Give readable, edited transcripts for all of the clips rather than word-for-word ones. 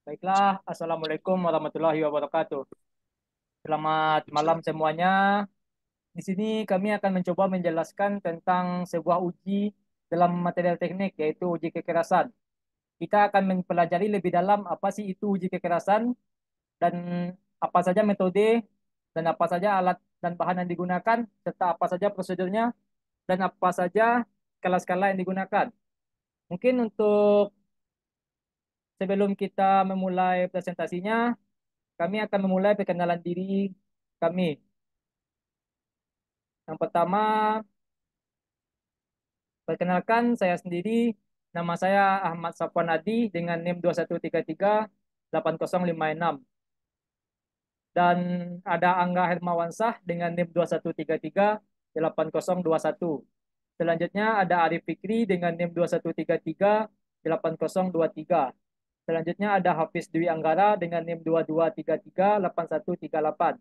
Baiklah, Assalamualaikum warahmatullahi wabarakatuh. Selamat malam semuanya. Di sini kami akan mencoba menjelaskan tentang sebuah uji dalam material teknik, yaitu uji kekerasan. Kita akan mempelajari lebih dalam apa sih itu uji kekerasan dan apa saja metode dan apa saja alat dan bahan yang digunakan, serta apa saja prosedurnya dan apa saja skala-skala yang digunakan. Mungkin untuk sebelum kita memulai presentasinya, kami akan memulai perkenalan diri kami. Yang pertama, perkenalkan saya sendiri. Nama saya Ahmad Safwan Adi dengan NIM 21338056. Dan ada Angga Hermawansah dengan NIM 21338021. Selanjutnya ada Arif Fikri dengan NIM 21338023. Selanjutnya ada Hafiz Dwi Anggara dengan NIM 22338138.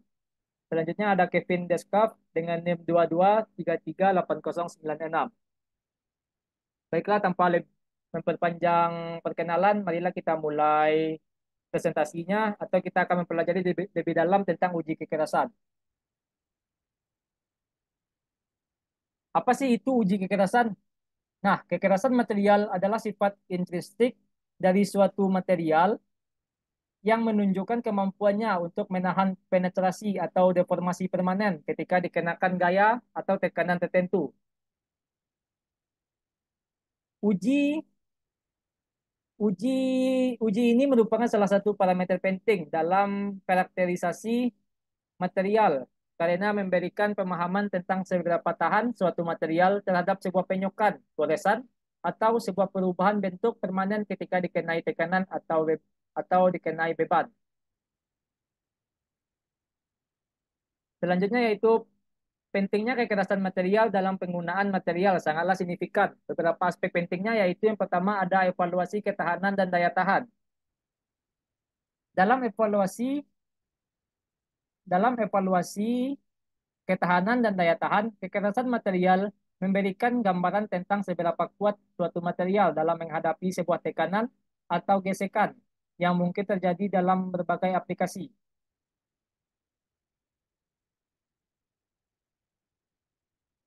Selanjutnya ada Kevin Deskaf dengan NIM 22338096. Baiklah, tanpa memperpanjang perkenalan, marilah kita mulai presentasinya atau kita akan mempelajari lebih dalam tentang uji kekerasan. Apa sih itu uji kekerasan? Nah, kekerasan material adalah sifat intrinsik dari suatu material yang menunjukkan kemampuannya untuk menahan penetrasi atau deformasi permanen ketika dikenakan gaya atau tekanan tertentu. Uji Uji uji ini merupakan salah satu parameter penting dalam karakterisasi material karena memberikan pemahaman tentang seberapa tahan suatu material terhadap sebuah penyokan, goresan, atau sebuah perubahan bentuk permanen ketika dikenai tekanan atau dikenai beban. Selanjutnya yaitu pentingnya kekerasan material dalam penggunaan material sangatlah signifikan. Beberapa aspek pentingnya yaitu yang pertama ada evaluasi ketahanan dan daya tahan. Dalam evaluasi dalam evaluasi ketahanan dan daya tahan, kekerasan material memberikan gambaran tentang seberapa kuat suatu material dalam menghadapi sebuah tekanan atau gesekan yang mungkin terjadi dalam berbagai aplikasi.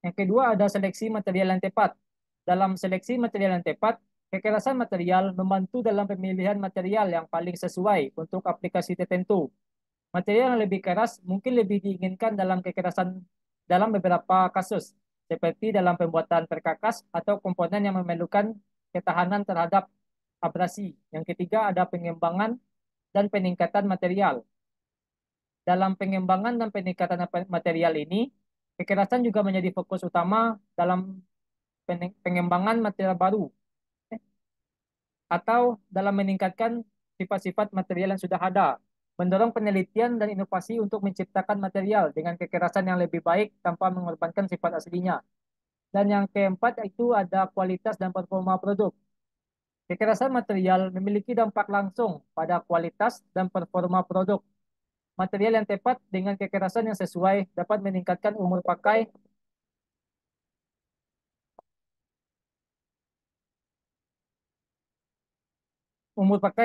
Yang kedua ada seleksi material yang tepat. Dalam seleksi material yang tepat, kekerasan material membantu dalam pemilihan material yang paling sesuai untuk aplikasi tertentu. Material yang lebih keras mungkin lebih diinginkan dalam kekerasan dalam beberapa kasus, seperti dalam pembuatan perkakas atau komponen yang memerlukan ketahanan terhadap abrasi. Yang ketiga ada pengembangan dan peningkatan material. Dalam pengembangan dan peningkatan material ini, kekerasan juga menjadi fokus utama dalam pengembangan material baru atau dalam meningkatkan sifat-sifat material yang sudah ada, mendorong penelitian dan inovasi untuk menciptakan material dengan kekerasan yang lebih baik tanpa mengorbankan sifat aslinya. Dan yang keempat itu ada kualitas dan performa produk. Kekerasan material memiliki dampak langsung pada kualitas dan performa produk. Material yang tepat dengan kekerasan yang sesuai dapat meningkatkan umur pakai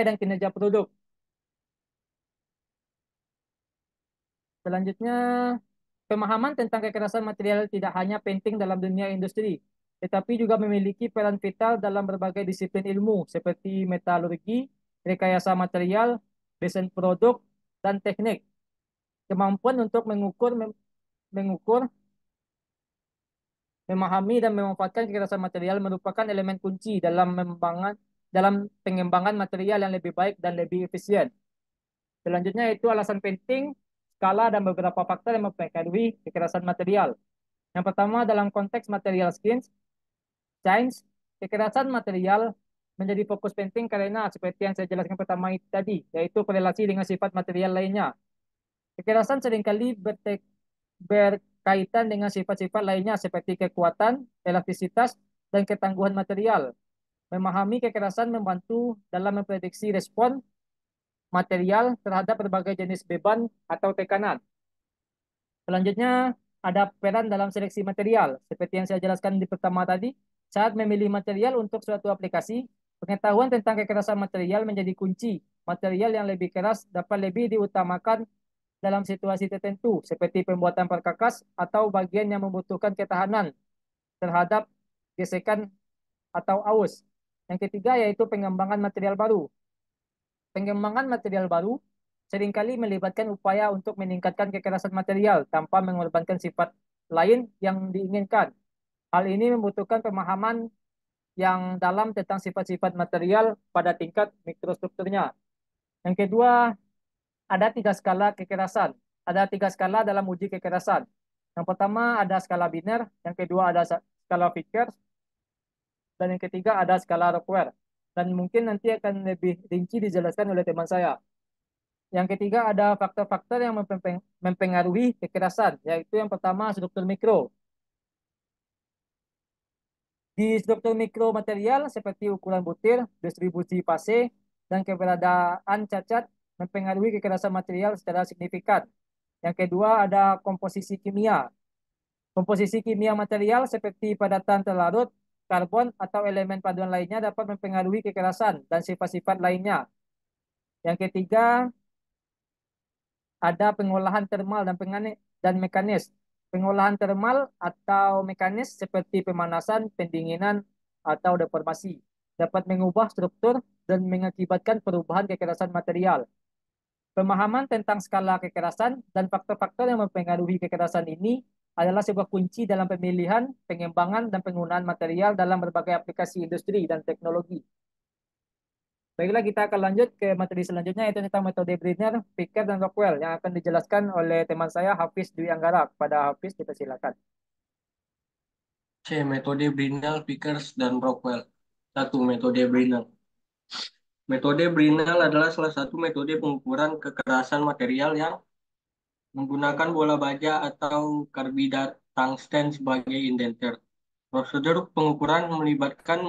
dan kinerja produk. Selanjutnya, pemahaman tentang kekerasan material tidak hanya penting dalam dunia industri, tetapi juga memiliki peran vital dalam berbagai disiplin ilmu seperti metalurgi, rekayasa material, desain produk, dan teknik. Kemampuan untuk mengukur, memahami, dan memanfaatkan kekerasan material merupakan elemen kunci dalam pengembangan material yang lebih baik dan lebih efisien. Selanjutnya itu alasan penting, skala, dan beberapa faktor yang mempengaruhi kekerasan material. Yang pertama dalam konteks material science, kekerasan material menjadi fokus penting karena seperti yang saya jelaskan pertama tadi, yaitu korelasi dengan sifat material lainnya. Kekerasan seringkali berkaitan dengan sifat-sifat lainnya seperti kekuatan, elastisitas, dan ketangguhan material. Memahami kekerasan membantu dalam memprediksi respon material terhadap berbagai jenis beban atau tekanan. Selanjutnya, ada peran dalam seleksi material. Seperti yang saya jelaskan di pertama tadi, saat memilih material untuk suatu aplikasi, pengetahuan tentang kekerasan material menjadi kunci material yang lebih keras dapat lebih diutamakan dalam situasi tertentu, seperti pembuatan perkakas atau bagian yang membutuhkan ketahanan terhadap gesekan atau aus. Yang ketiga yaitu pengembangan material baru. Pengembangan material baru seringkali melibatkan upaya untuk meningkatkan kekerasan material tanpa mengorbankan sifat lain yang diinginkan. Hal ini membutuhkan pemahaman yang dalam tentang sifat-sifat material pada tingkat mikrostrukturnya. Yang kedua, ada tiga skala kekerasan. Ada tiga skala dalam uji kekerasan. Yang pertama ada skala biner, yang kedua ada skala Vickers, dan yang ketiga ada skala Rockwell. Dan mungkin nanti akan lebih rinci dijelaskan oleh teman saya. Yang ketiga ada faktor-faktor yang mempengaruhi kekerasan, yaitu yang pertama struktur mikro. Di struktur mikro material seperti ukuran butir, distribusi fase, dan keberadaan cacat mempengaruhi kekerasan material secara signifikan. Yang kedua ada komposisi kimia. Komposisi kimia material seperti padatan terlarut, karbon, atau elemen paduan lainnya dapat mempengaruhi kekerasan dan sifat-sifat lainnya. Yang ketiga ada pengolahan termal dan mekanis. Pengolahan termal atau mekanis seperti pemanasan, pendinginan, atau deformasi dapat mengubah struktur dan mengakibatkan perubahan kekerasan material. Pemahaman tentang skala kekerasan dan faktor-faktor yang mempengaruhi kekerasan ini adalah sebuah kunci dalam pemilihan, pengembangan, dan penggunaan material dalam berbagai aplikasi industri dan teknologi. Baiklah, kita akan lanjut ke materi selanjutnya, yaitu tentang metode Brenner, Picker, dan Rockwell yang akan dijelaskan oleh teman saya, Hafiz Dwi Anggara. Pada Hafiz, kita silakan. C. Metode Brinell, Vickers, dan Rockwell. 1. Metode Brinell. Metode Brinell adalah salah satu metode pengukuran kekerasan material yang menggunakan bola baja atau karbidat tungsten sebagai indenter. Prosedur pengukuran melibatkan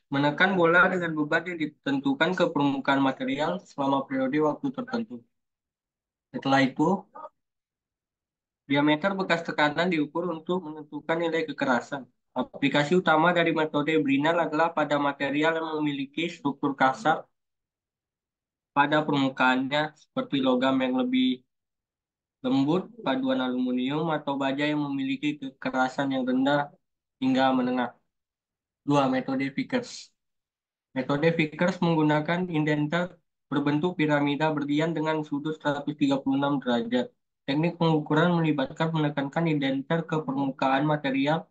menekan bola dengan beban yang ditentukan ke permukaan material selama periode waktu tertentu. Setelah itu, diameter bekas tekanan diukur untuk menentukan nilai kekerasan. Aplikasi utama dari metode Brinell adalah pada material yang memiliki struktur kasar pada permukaannya, seperti logam yang lebih lembut, paduan aluminium, atau baja yang memiliki kekerasan yang rendah hingga menengah. 2. Metode Vickers. Metode Vickers menggunakan indenter berbentuk piramida berlian dengan sudut 136 derajat. Teknik pengukuran melibatkan menekankan indenter ke permukaan material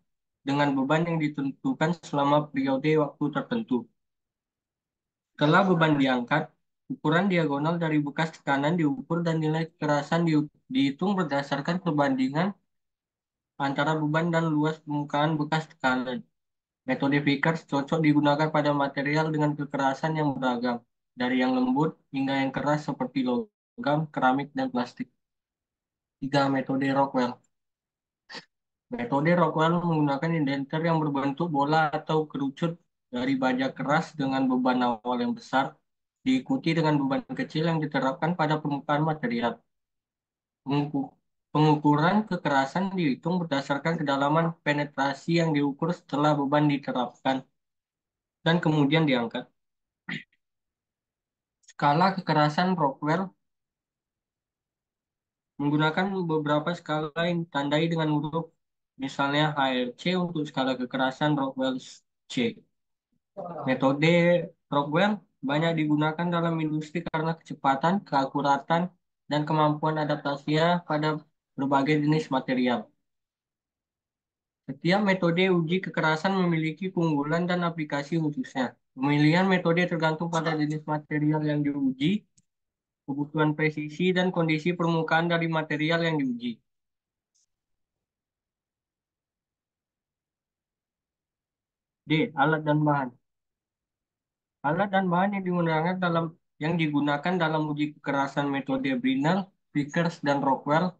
dengan beban yang ditentukan selama periode waktu tertentu. Setelah beban diangkat, ukuran diagonal dari bekas tekanan diukur dan nilai kekerasan dihitung berdasarkan perbandingan antara beban dan luas permukaan bekas tekanan. Metode Vickers cocok digunakan pada material dengan kekerasan yang beragam, dari yang lembut hingga yang keras seperti logam, keramik, dan plastik. 3. Metode Rockwell. Metode Rockwell menggunakan indenter yang berbentuk bola atau kerucut dari baja keras dengan beban awal yang besar, diikuti dengan beban kecil yang diterapkan pada permukaan material. Pengukuran kekerasan dihitung berdasarkan kedalaman penetrasi yang diukur setelah beban diterapkan dan kemudian diangkat. Skala kekerasan Rockwell menggunakan beberapa skala yang ditandai dengan huruf, misalnya HRC untuk skala kekerasan Rockwell C. Metode Rockwell banyak digunakan dalam industri karena kecepatan, keakuratan, dan kemampuan adaptasinya pada berbagai jenis material. Setiap metode uji kekerasan memiliki keunggulan dan aplikasi khususnya. Pemilihan metode tergantung pada jenis material yang diuji, kebutuhan presisi, dan kondisi permukaan dari material yang diuji. D. Alat dan bahan. Alat dan bahan yang digunakan dalam uji kekerasan metode Brinell, Vickers, dan Rockwell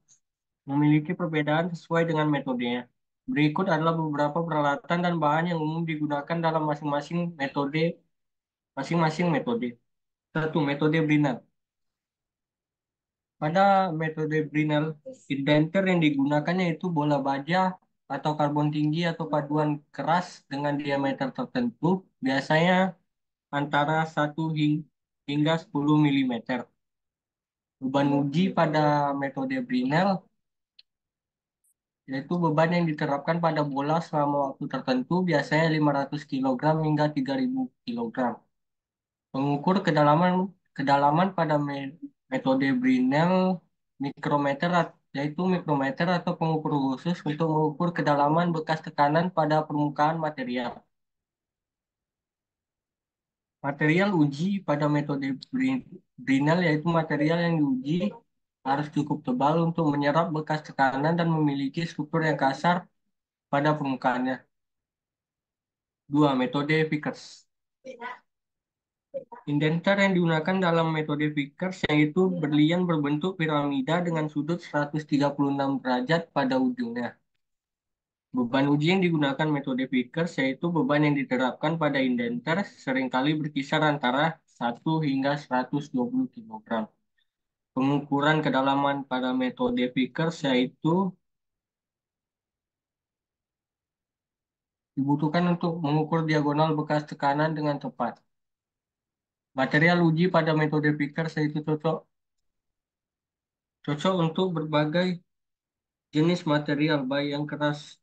memiliki perbedaan sesuai dengan metodenya. Berikut adalah beberapa peralatan dan bahan yang umum digunakan dalam masing-masing metode. 1. Metode Brinell. Pada metode Brinell, indenter yang digunakan yaitu bola baja atau karbon tinggi atau paduan keras dengan diameter tertentu, biasanya antara 1 hingga 10 mm. Beban uji pada metode Brinell yaitu beban yang diterapkan pada bola selama waktu tertentu, biasanya 500 kg hingga 3000 kg. Pengukur kedalaman pada metode Brinell mikrometer, yaitu mikrometer atau pengukur khusus untuk mengukur kedalaman bekas tekanan pada permukaan material. Material uji pada metode Brinell yaitu material yang diuji harus cukup tebal untuk menyerap bekas tekanan dan memiliki struktur yang kasar pada permukaannya. Dua, metode Vickers. Indenter yang digunakan dalam metode Vickers yaitu berlian berbentuk piramida dengan sudut 136 derajat pada ujungnya. Beban uji yang digunakan metode Vickers yaitu beban yang diterapkan pada indenter seringkali berkisar antara 1 hingga 120 kg. Pengukuran kedalaman pada metode Vickers yaitu dibutuhkan untuk mengukur diagonal bekas tekanan dengan tepat. Material uji pada metode Vickers yaitu cocok untuk berbagai jenis material, baik yang keras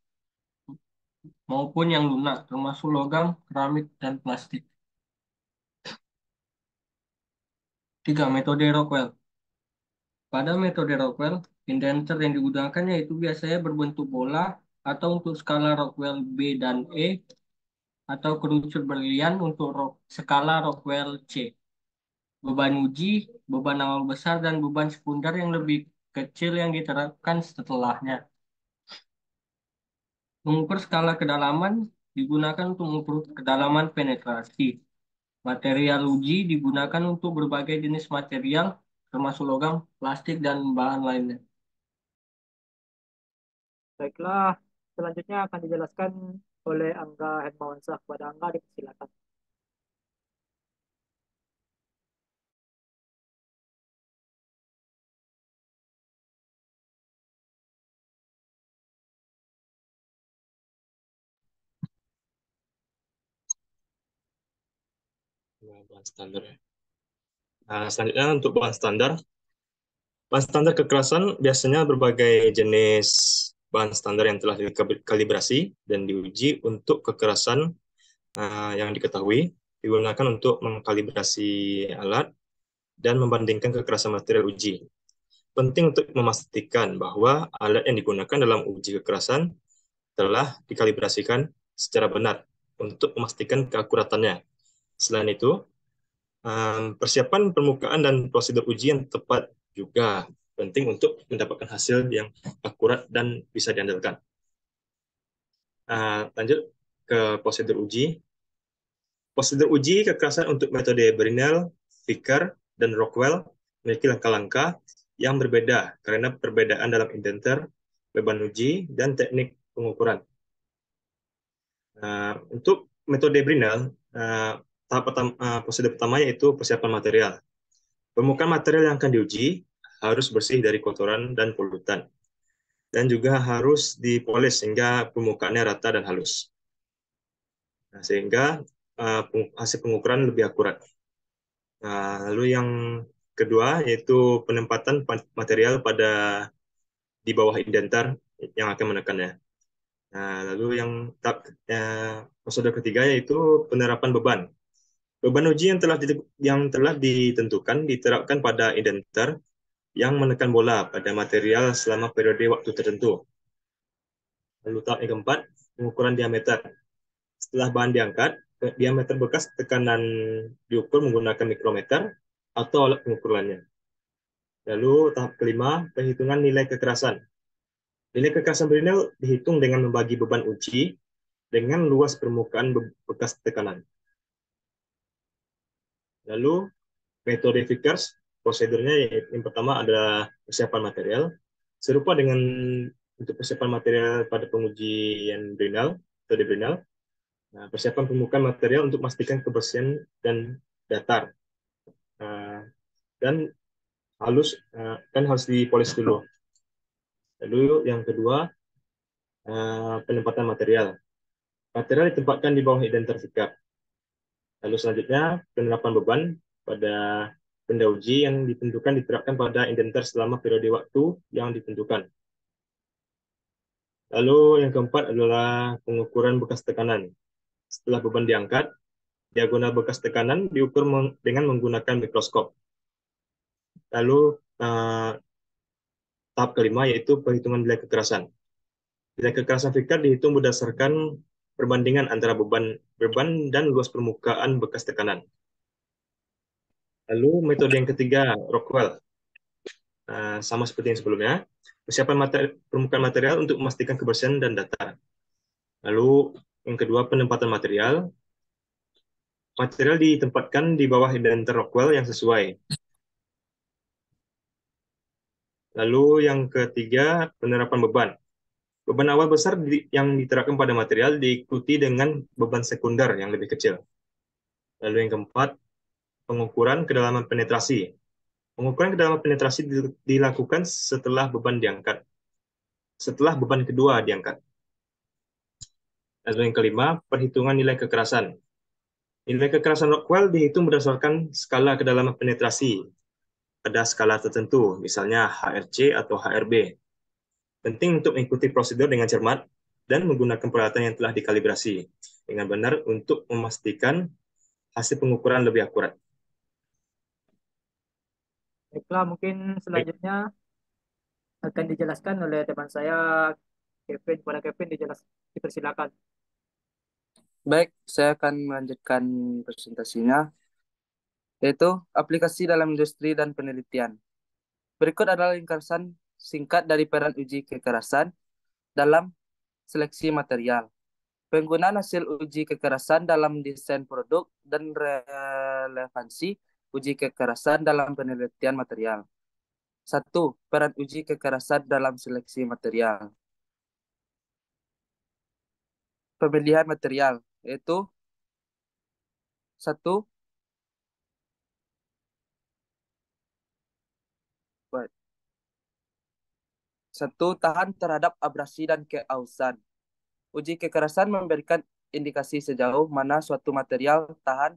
maupun yang lunak, termasuk logam, keramik, dan plastik. Tiga, metode Rockwell. Pada metode Rockwell, indenter yang digunakan yaitu biasanya berbentuk bola atau untuk skala Rockwell B dan E, atau kerucut berlian untuk skala Rockwell C. Beban uji, beban awal besar, dan beban sekunder yang lebih kecil yang diterapkan setelahnya. Mengukur skala kedalaman digunakan untuk mengukur kedalaman penetrasi. Material uji digunakan untuk berbagai jenis material, termasuk logam, plastik, dan bahan lainnya. Baiklah, selanjutnya akan dijelaskan oleh Angga Hermawansyah. Kepada Angga dipersilakan. Bahan standar ya. Nah, selanjutnya untuk bahan standar kekerasan biasanya berbagai jenis bahan standar yang telah dikalibrasi dan diuji untuk kekerasan yang diketahui, digunakan untuk mengkalibrasi alat dan membandingkan kekerasan material uji. Penting untuk memastikan bahwa alat yang digunakan dalam uji kekerasan telah dikalibrasikan secara benar untuk memastikan keakuratannya. Selain itu, persiapan permukaan dan prosedur uji yang tepat juga penting untuk mendapatkan hasil yang akurat dan bisa diandalkan. Lanjut ke prosedur uji. Prosedur uji kekerasan untuk metode Brinell, Vickers, dan Rockwell memiliki langkah-langkah yang berbeda karena perbedaan dalam indenter, beban uji, dan teknik pengukuran. Untuk metode Brinell, prosedur pertama yaitu persiapan material. Permukaan material yang akan diuji harus bersih dari kotoran dan polutan, dan juga harus dipoles sehingga permukaannya rata dan halus. Sehingga hasil pengukuran lebih akurat. Lalu yang kedua yaitu penempatan material di bawah indenter yang akan menekannya. Lalu prosedur ketiga yaitu penerapan beban. Beban uji yang telah ditentukan diterapkan pada indenter yang menekan bola pada material selama periode waktu tertentu. Lalu tahap yang keempat, pengukuran diameter. Setelah bahan diangkat, diameter bekas tekanan diukur menggunakan mikrometer atau alat pengukur lainnya. Lalu tahap kelima, perhitungan nilai kekerasan. Nilai kekerasan Brinell dihitung dengan membagi beban uji dengan luas permukaan bekas tekanan. Lalu metode Vickers, prosedurnya yang pertama adalah persiapan material. Serupa dengan untuk persiapan material pada pengujian Brinell, metode Brinell. Persiapan permukaan material untuk memastikan kebersihan dan datar. Dan harus dipoles dulu. Lalu yang kedua, penempatan material. Material ditempatkan di bawah indenter Vickers. Lalu selanjutnya, penerapan beban pada benda uji yang ditentukan diterapkan pada indenter selama periode waktu yang ditentukan. Lalu yang keempat adalah pengukuran bekas tekanan. Setelah beban diangkat, diagonal bekas tekanan diukur dengan menggunakan mikroskop. Lalu tahap kelima yaitu perhitungan nilai kekerasan. Nilai kekerasan Victor dihitung berdasarkan perbandingan antara beban dan luas permukaan bekas tekanan. Lalu metode yang ketiga, Rockwell. Sama seperti yang sebelumnya, persiapan permukaan material untuk memastikan kebersihan dan datar. Lalu yang kedua, penempatan material. Material ditempatkan di bawah indenter Rockwell yang sesuai. Lalu yang ketiga, penerapan beban. Beban awal besar yang diterapkan pada material diikuti dengan beban sekunder yang lebih kecil. Lalu yang keempat, pengukuran kedalaman penetrasi. Pengukuran kedalaman penetrasi dilakukan setelah beban diangkat. Setelah beban kedua diangkat. Lalu yang kelima, perhitungan nilai kekerasan. Nilai kekerasan Rockwell dihitung berdasarkan skala kedalaman penetrasi. Ada skala tertentu, misalnya HRC atau HRB. Penting untuk mengikuti prosedur dengan cermat dan menggunakan peralatan yang telah dikalibrasi dengan benar untuk memastikan hasil pengukuran lebih akurat. Baiklah, mungkin selanjutnya akan dijelaskan oleh teman saya, Kevin. Pada Kevin dipersilakan. Baik, saya akan melanjutkan presentasinya, yaitu aplikasi dalam industri dan penelitian. Berikut adalah ringkasan singkat dari peran uji kekerasan dalam seleksi material. Penggunaan hasil uji kekerasan dalam desain produk dan relevansi uji kekerasan dalam penelitian material. 1. Peran uji kekerasan dalam seleksi material. Pemilihan material, yaitu 1. Tahan terhadap abrasi dan keausan. Uji kekerasan memberikan indikasi sejauh mana suatu material tahan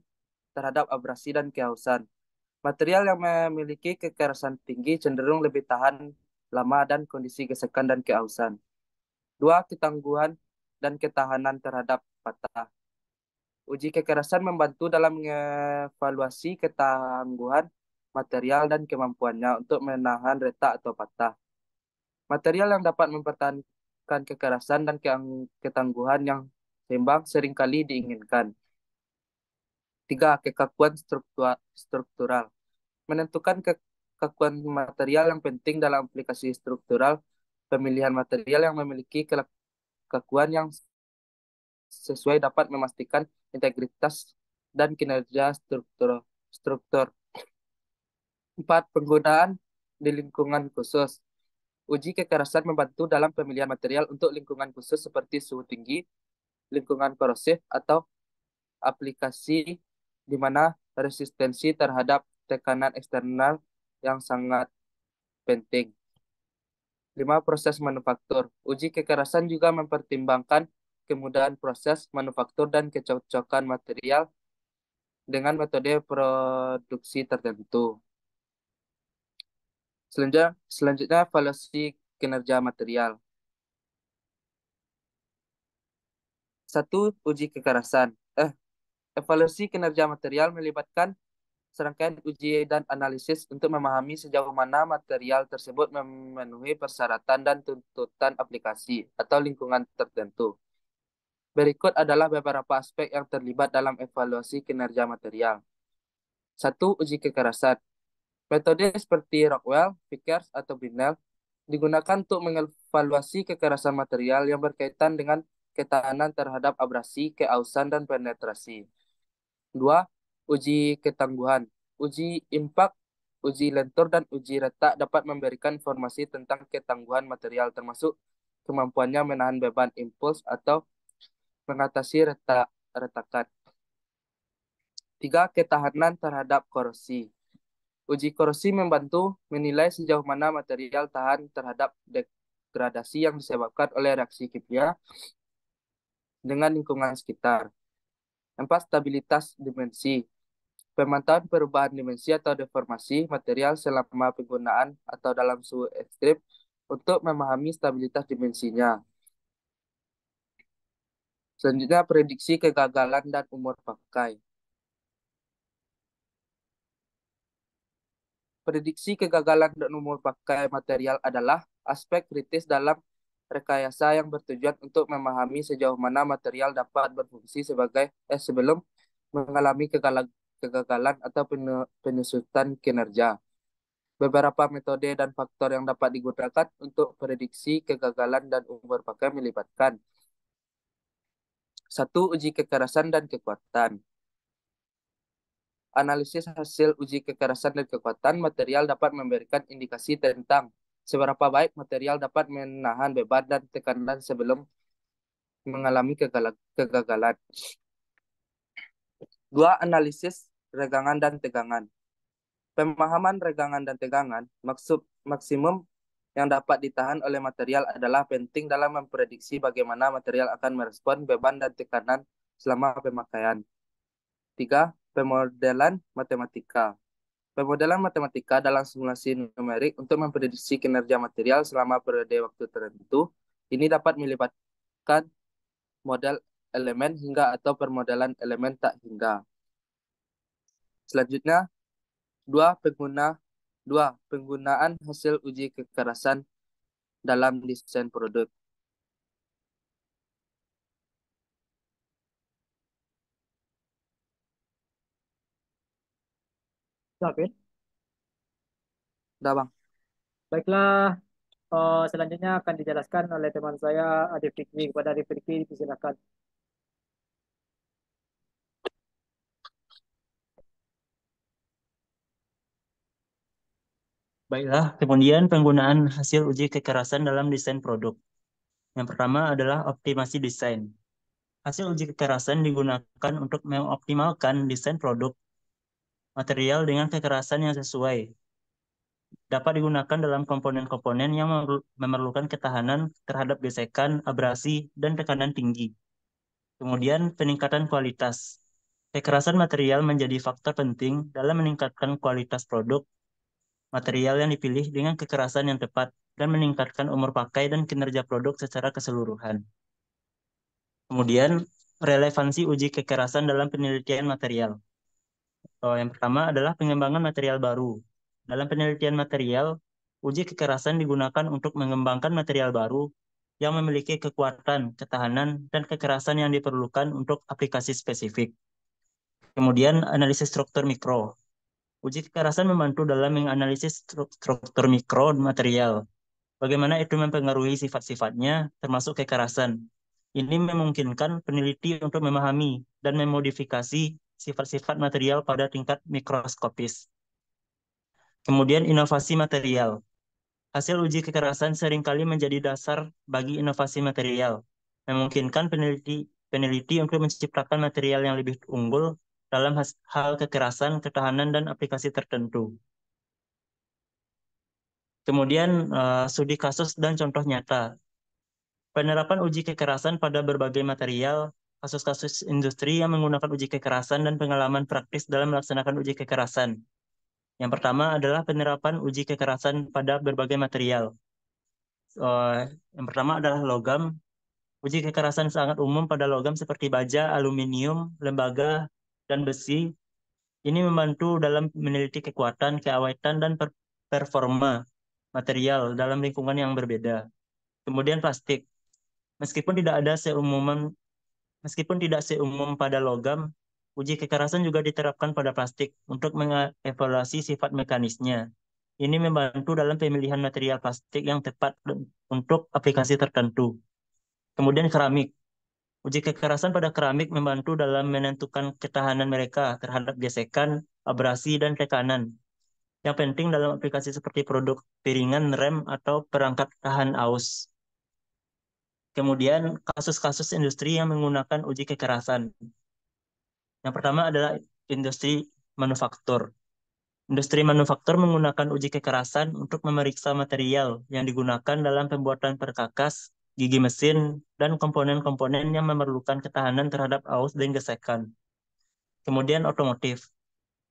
terhadap abrasi dan kehausan. Material yang memiliki kekerasan tinggi cenderung lebih tahan lama dan kondisi gesekan dan kehausan. 2. Ketangguhan dan ketahanan terhadap patah. Uji kekerasan membantu dalam mengevaluasi ketangguhan material dan kemampuannya untuk menahan retak atau patah. Material yang dapat mempertahankan kekerasan dan ketangguhan yang seimbang seringkali diinginkan. 3. Kekakuan struktural. Menentukan kekakuan material yang penting dalam aplikasi struktural. Pemilihan material yang memiliki kekakuan yang sesuai dapat memastikan integritas dan kinerja struktur. 4. Penggunaan di lingkungan khusus. Uji kekerasan membantu dalam pemilihan material untuk lingkungan khusus seperti suhu tinggi, lingkungan korosif, atau aplikasi di mana resistensi terhadap tekanan eksternal yang sangat penting. 5. Proses manufaktur. Uji kekerasan juga mempertimbangkan kemudahan proses manufaktur dan kecocokan material dengan metode produksi tertentu. Selanjutnya evaluasi kinerja material. 1. Uji kekerasan. Evaluasi kinerja material melibatkan serangkaian uji dan analisis untuk memahami sejauh mana material tersebut memenuhi persyaratan dan tuntutan aplikasi atau lingkungan tertentu. Berikut adalah beberapa aspek yang terlibat dalam evaluasi kinerja material. 1. Uji kekerasan. Metode seperti Rockwell, Vickers, atau Brinell digunakan untuk mengevaluasi kekerasan material yang berkaitan dengan ketahanan terhadap abrasi, keausan, dan penetrasi. 2. Uji ketangguhan. Uji impak, uji lentur, dan uji retak dapat memberikan informasi tentang ketangguhan material termasuk kemampuannya menahan beban impuls atau mengatasi retakan. 3. Ketahanan terhadap korosi. Uji korosi membantu menilai sejauh mana material tahan terhadap degradasi yang disebabkan oleh reaksi kimia dengan lingkungan sekitar. 4. Stabilitas dimensi. Pemantauan perubahan dimensi atau deformasi material selama penggunaan atau dalam suhu ekstrim untuk memahami stabilitas dimensinya. Selanjutnya, prediksi kegagalan dan umur pakai. Prediksi kegagalan dan umur pakai material adalah aspek kritis dalam rekayasa yang bertujuan untuk memahami sejauh mana material dapat berfungsi sebelum mengalami kegagalan atau penyusutan kinerja. Beberapa metode dan faktor yang dapat digunakan untuk prediksi kegagalan dan umur pakai melibatkan: 1. Uji kekerasan dan kekuatan. Analisis hasil uji kekerasan dan kekuatan material dapat memberikan indikasi tentang seberapa baik material dapat menahan beban dan tekanan sebelum mengalami kegagalan. 2. Analisis regangan dan tegangan. Pemahaman regangan dan tegangan maksimum yang dapat ditahan oleh material adalah penting dalam memprediksi bagaimana material akan merespon beban dan tekanan selama pemakaian. 3. Pemodelan matematika. Pemodelan matematika dalam simulasi numerik untuk memprediksi kinerja material selama periode waktu tertentu. Ini dapat melibatkan model elemen hingga atau permodelan elemen tak hingga. Selanjutnya, 2. Penggunaan hasil uji kekerasan dalam desain produk. David. Udah, Bang. Baiklah, selanjutnya akan dijelaskan oleh teman saya Adi Fikri. Kepada Adi Fikri, silakan. Baiklah, kemudian penggunaan hasil uji kekerasan dalam desain produk. Yang pertama adalah optimasi desain. Hasil uji kekerasan digunakan untuk mengoptimalkan desain produk material dengan kekerasan yang sesuai. Dapat digunakan dalam komponen-komponen yang memerlukan ketahanan terhadap gesekan, abrasi, dan tekanan tinggi. Kemudian peningkatan kualitas. Kekerasan material menjadi faktor penting dalam meningkatkan kualitas produk material yang dipilih dengan kekerasan yang tepat dan meningkatkan umur pakai dan kinerja produk secara keseluruhan. Kemudian, relevansi uji kekerasan dalam penelitian material. Yang pertama adalah pengembangan material baru. Dalam penelitian material, uji kekerasan digunakan untuk mengembangkan material baru yang memiliki kekuatan, ketahanan, dan kekerasan yang diperlukan untuk aplikasi spesifik. Kemudian, analisis struktur mikro. Uji kekerasan membantu dalam menganalisis struktur mikro material. Bagaimana itu mempengaruhi sifat-sifatnya, termasuk kekerasan. Ini memungkinkan peneliti untuk memahami dan memodifikasi sifat-sifat material pada tingkat mikroskopis. Kemudian inovasi material. Hasil uji kekerasan seringkali menjadi dasar bagi inovasi material, memungkinkan peneliti untuk menciptakan material yang lebih unggul dalam hal kekerasan, ketahanan, dan aplikasi tertentu. Kemudian studi kasus dan contoh nyata. Penerapan uji kekerasan pada berbagai material, kasus-kasus industri yang menggunakan uji kekerasan dan pengalaman praktis dalam melaksanakan uji kekerasan. Yang pertama adalah penerapan uji kekerasan pada berbagai material. Yang pertama adalah logam. Uji kekerasan sangat umum pada logam seperti baja, aluminium, lembaga, dan besi. Ini membantu dalam meneliti kekuatan, keawetan, dan performa material dalam lingkungan yang berbeda. Kemudian plastik. Meskipun tidak seumum pada logam, uji kekerasan juga diterapkan pada plastik untuk mengevaluasi sifat mekanisnya. Ini membantu dalam pemilihan material plastik yang tepat untuk aplikasi tertentu. Kemudian keramik. Uji kekerasan pada keramik membantu dalam menentukan ketahanan mereka terhadap gesekan, abrasi, dan tekanan. Yang penting dalam aplikasi seperti produk piringan, rem, atau perangkat tahan aus. Kemudian kasus-kasus industri yang menggunakan uji kekerasan. Yang pertama adalah industri manufaktur. Industri manufaktur menggunakan uji kekerasan untuk memeriksa material yang digunakan dalam pembuatan perkakas, gigi mesin, dan komponen-komponen yang memerlukan ketahanan terhadap aus dan gesekan. Kemudian otomotif.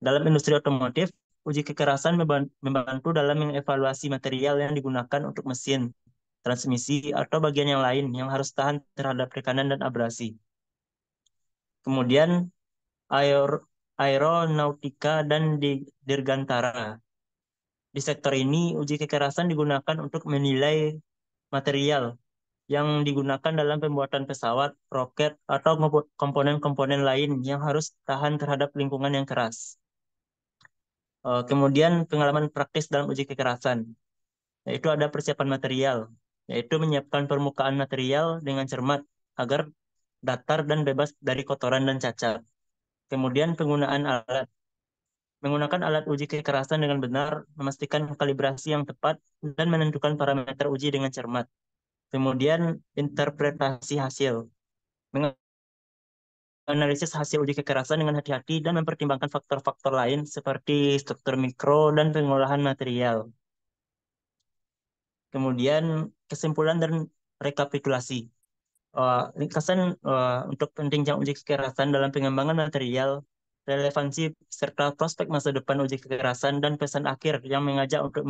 Dalam industri otomotif, uji kekerasan membantu dalam mengevaluasi material yang digunakan untuk mesin, transmisi, atau bagian yang lain yang harus tahan terhadap tekanan dan abrasi. Kemudian aeronautika dan dirgantara. Di sektor ini, uji kekerasan digunakan untuk menilai material yang digunakan dalam pembuatan pesawat, roket, atau komponen-komponen lain yang harus tahan terhadap lingkungan yang keras. Kemudian pengalaman praktis dalam uji kekerasan, yaitu ada persiapan material, yaitu menyiapkan permukaan material dengan cermat agar datar dan bebas dari kotoran dan cacat. Kemudian penggunaan alat. Menggunakan alat uji kekerasan dengan benar, memastikan kalibrasi yang tepat, dan menentukan parameter uji dengan cermat. Kemudian interpretasi hasil. Menganalisis hasil uji kekerasan dengan hati-hati dan mempertimbangkan faktor-faktor lain seperti struktur mikro dan pengolahan material. Kemudian kesimpulan dan rekapitulasi. Ringkasan untuk pentingnya uji kekerasan dalam pengembangan material, relevansi serta prospek masa depan uji kekerasan, dan pesan akhir yang mengajak untuk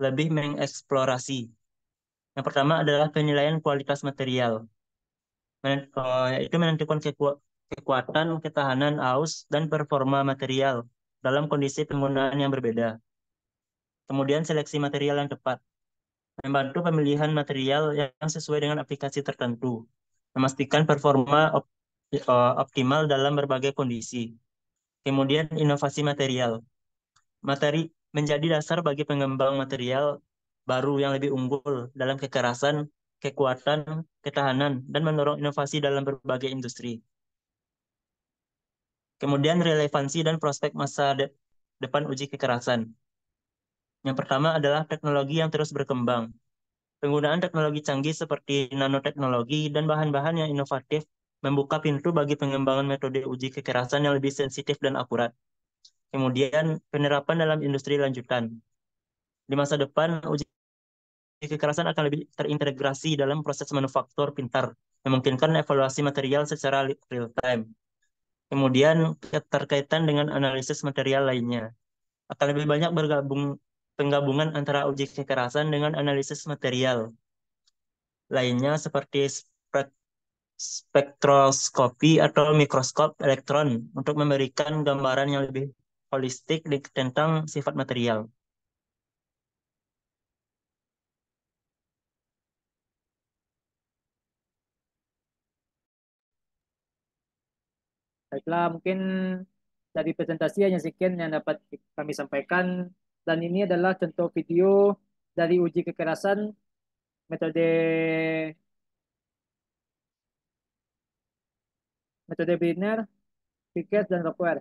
lebih mengeksplorasi. Yang pertama adalah penilaian kualitas material, yaitu menentukan kekuatan, ketahanan aus, dan performa material dalam kondisi penggunaan yang berbeda. Kemudian seleksi material yang tepat, membantu pemilihan material yang sesuai dengan aplikasi tertentu, memastikan performa optimal dalam berbagai kondisi. Kemudian inovasi material. Materi menjadi dasar bagi pengembang material baru yang lebih unggul dalam kekerasan, kekuatan, ketahanan, dan mendorong inovasi dalam berbagai industri. Kemudian relevansi dan prospek masa depan uji kekerasan. Yang pertama adalah teknologi yang terus berkembang. Penggunaan teknologi canggih seperti nanoteknologi dan bahan-bahan yang inovatif membuka pintu bagi pengembangan metode uji kekerasan yang lebih sensitif dan akurat. Kemudian, penerapan dalam industri lanjutan. Di masa depan, uji kekerasan akan lebih terintegrasi dalam proses manufaktur pintar, memungkinkan evaluasi material secara real time. Kemudian, keterkaitan dengan analisis material lainnya. Akan lebih banyak penggabungan antara uji kekerasan dengan analisis material lainnya seperti spektroskopi atau mikroskop elektron untuk memberikan gambaran yang lebih holistik tentang sifat material. Baiklah, mungkin dari presentasi hanya sekian yang dapat kami sampaikan. Dan ini adalah contoh video dari uji kekerasan metode metode Biner, Piquet, dan Rockwell.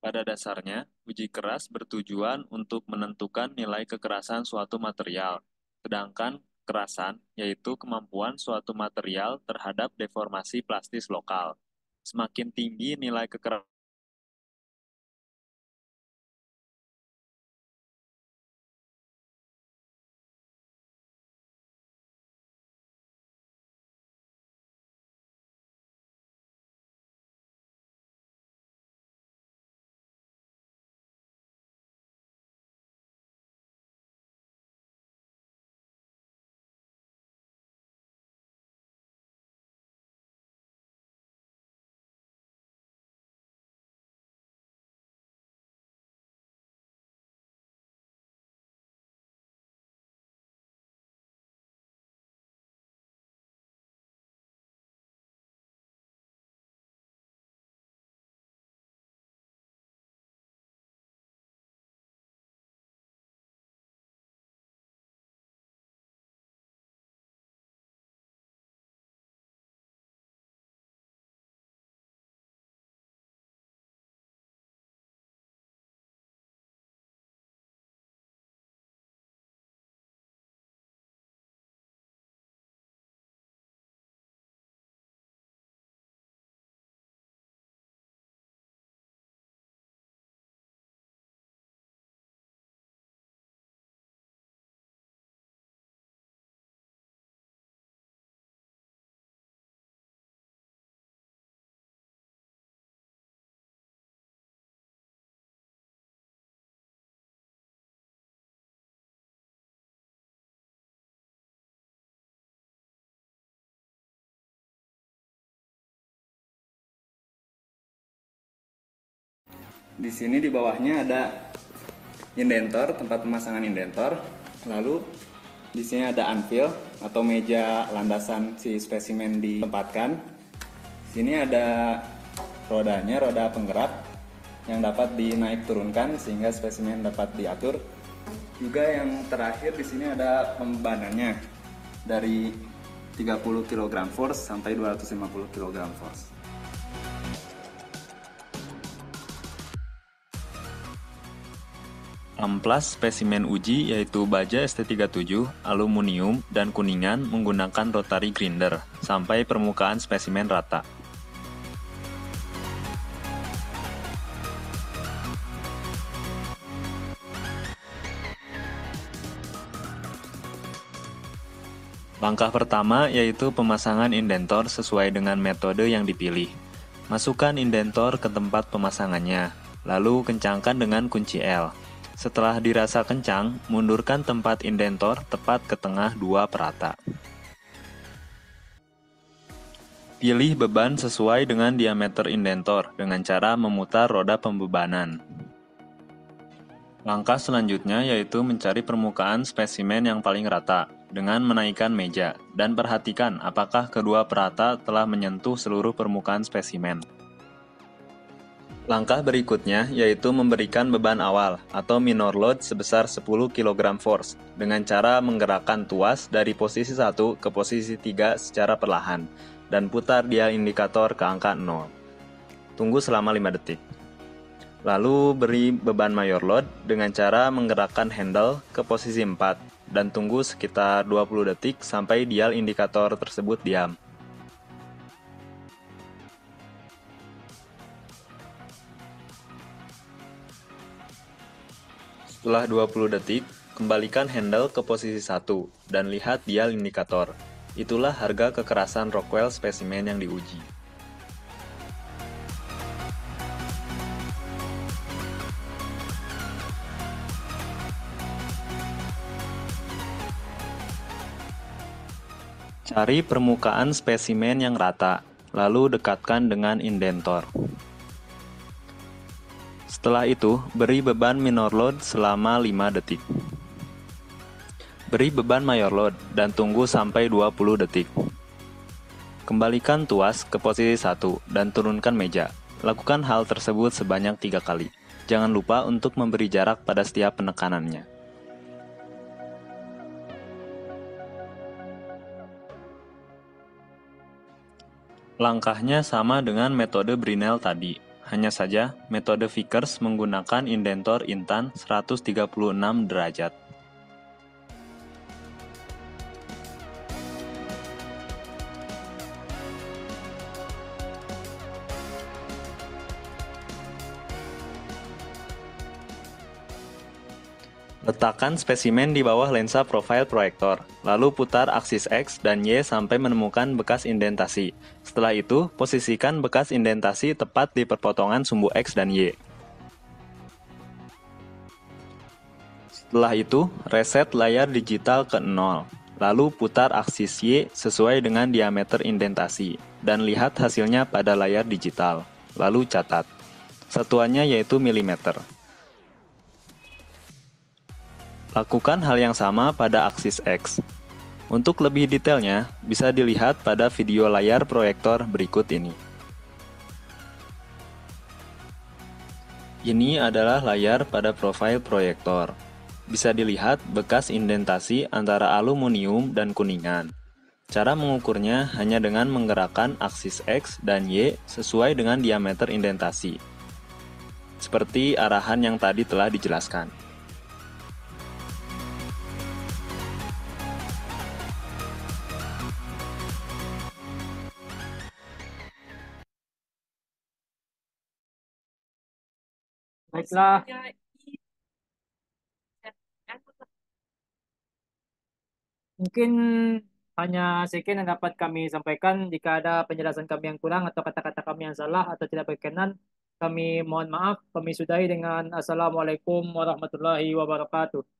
Pada dasarnya, uji keras bertujuan untuk menentukan nilai kekerasan suatu material, sedangkan kekerasan yaitu kemampuan suatu material terhadap deformasi plastis lokal. Semakin tinggi nilai kekerasan Di sini di bawahnya ada indentor, tempat pemasangan indentor. Lalu di sini ada anvil atau meja landasan si spesimen ditempatkan. Sini ada rodanya, roda penggerak yang dapat dinaik turunkan sehingga spesimen dapat diatur. Juga yang terakhir di sini ada pembebanannya dari 30 kg force sampai 250 kg force. Amplas spesimen uji yaitu baja ST37, aluminium, dan kuningan menggunakan rotary grinder sampai permukaan spesimen rata. Langkah pertama yaitu pemasangan indentor sesuai dengan metode yang dipilih. Masukkan indentor ke tempat pemasangannya, lalu kencangkan dengan kunci L. Setelah dirasa kencang, mundurkan tempat indentor tepat ke tengah dua perata. Pilih beban sesuai dengan diameter indentor dengan cara memutar roda pembebanan. Langkah selanjutnya yaitu mencari permukaan spesimen yang paling rata dengan menaikkan meja dan perhatikan apakah kedua perata telah menyentuh seluruh permukaan spesimen. Langkah berikutnya yaitu memberikan beban awal atau minor load sebesar 10 kg force dengan cara menggerakkan tuas dari posisi 1 ke posisi 3 secara perlahan dan putar dial indikator ke angka 0. Tunggu selama 5 detik. Lalu beri beban mayor load dengan cara menggerakkan handle ke posisi 4 dan tunggu sekitar 20 detik sampai dial indikator tersebut diam. Setelah 20 detik, kembalikan handle ke posisi 1 dan lihat dial indikator. Itulah harga kekerasan Rockwell spesimen yang diuji. Cari permukaan spesimen yang rata, lalu dekatkan dengan indentor. Setelah itu, beri beban minor load selama 5 detik. Beri beban mayor load dan tunggu sampai 20 detik. Kembalikan tuas ke posisi 1 dan turunkan meja. Lakukan hal tersebut sebanyak 3 kali. Jangan lupa untuk memberi jarak pada setiap penekanannya. Langkahnya sama dengan metode Brinell tadi. Hanya saja, metode Vickers menggunakan indentor intan 136 derajat. Letakkan spesimen di bawah lensa profile proyektor, lalu putar aksis X dan Y sampai menemukan bekas indentasi. Setelah itu, posisikan bekas indentasi tepat di perpotongan sumbu X dan Y. Setelah itu, reset layar digital ke 0, lalu putar aksis Y sesuai dengan diameter indentasi, dan lihat hasilnya pada layar digital. Lalu catat. Satuannya yaitu milimeter. Lakukan hal yang sama pada aksis X. Untuk lebih detailnya, bisa dilihat pada video layar proyektor berikut ini. Ini adalah layar pada profil proyektor. Bisa dilihat bekas indentasi antara aluminium dan kuningan. Cara mengukurnya hanya dengan menggerakkan aksis X dan Y sesuai dengan diameter indentasi. Seperti arahan yang tadi telah dijelaskan. Baiklah, mungkin hanya sekian yang dapat kami sampaikan. Jika ada penjelasan kami yang kurang atau kata-kata kami yang salah atau tidak berkenan, kami mohon maaf. Kami sudahi dengan Assalamualaikum warahmatullahi wabarakatuh.